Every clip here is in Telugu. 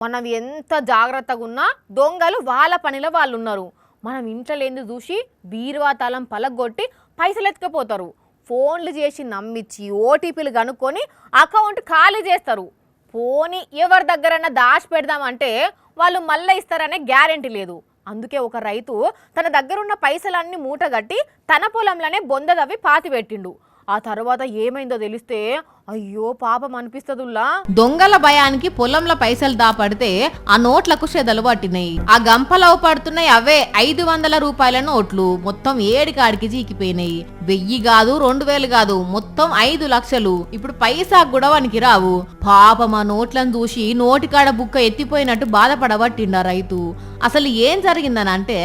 మనం ఎంత జాగ్రత్తగా ఉన్నా దొంగలు వాళ్ళ పనిలో వాళ్ళు ఉన్నారు. మనం ఇంట్లో లేని చూసి బీరువా తాళం పలగొట్టి పైసలు ఎత్తుకుపోతారు. ఫోన్లు చేసి నమ్మించి ఓటీపీలు కనుక్కొని అకౌంట్ ఖాళీ చేస్తారు. పోనీ ఎవరి దగ్గరన్నా దాచి పెడదామంటే వాళ్ళు మళ్ళీ ఇస్తారనే గ్యారెంటీ లేదు. అందుకే ఒక రైతు తన దగ్గరున్న పైసలన్నీ మూటగట్టి తన పొలంలోనే బొందదవి పాతి పెట్టిండు. ఆ తర్వాత ఏమైందో తెలిస్తే అయ్యో పాపం అనిపిస్తదుల్లా. దొంగల భయానికి పొలంలో పైసలు దాపడితే ఆ నోట్లకు చెదలు పట్టినాయి. ఆ గంపలో పడుతున్నాయి అవే 500 రూపాయల నోట్లు. మొత్తం ఏడికాడికి జీకిపోయినాయి. 1000 కాదు 2000 కాదు, మొత్తం 5 లక్షలు. ఇప్పుడు పైసా కూడా వానికి రావు. పాపం ఆ నోట్లను చూసి నోటికాడ బుక్క ఎత్తిపోయినట్టు బాధపడబట్టిండా రైతు. అసలు ఏం జరిగిందని అంటే,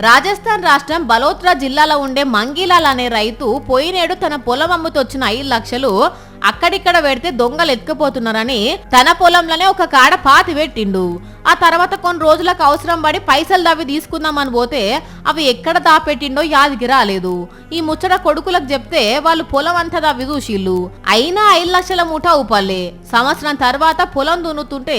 రాజస్థాన్ రాష్ట్రం బలోత్రా జిల్లాలో ఉండే మంగీలాల్ అనే రైతు పోయినేడు తన పొలం అమ్ముతొచ్చిన 5 లక్షలు అక్కడిక్కడ పెడితే దొంగలు ఎత్తుకుపోతున్నారని తన పొలంలోనే ఒక కాడ పాతి పెట్టిండు. ఆ తర్వాత కొన్ని రోజులకు అవసరం పడి పైసలు దవ్వి తీసుకుందామని పోతే అవి ఎక్కడ దాపెట్టిండో యాదికి రాలేదు. ఈ ముచ్చట కొడుకులకు చెప్తే వాళ్ళు పొలం అంతా దవ్వి చూసిళ్ళు. అయినా 5 లక్షల మూట ఊపల్లే. సంవత్సరం తర్వాత పొలం దున్నుతుంటే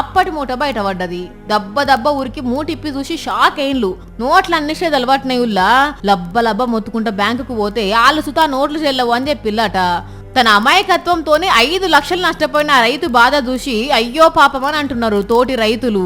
అప్పటి మూట బయటపడ్డది. దబ్బ ఊరికి మూటిప్పి చూసి షాక్ అయిండ్లు. నోట్లన్నీ చెదలు పట్టినాయుల్లా. లబ్బ మొత్తుకుంటా బ్యాంకుకు పోతే వాళ్ళు సుతా నోట్లు చెల్లవు అని చెప్పిల్లట. తన అమాయకత్వంతోనే 5 లక్షలు నష్టపోయిన రైతు బాధ చూసి అయ్యో పాపమని అంటున్నారు తోటి రైతులు.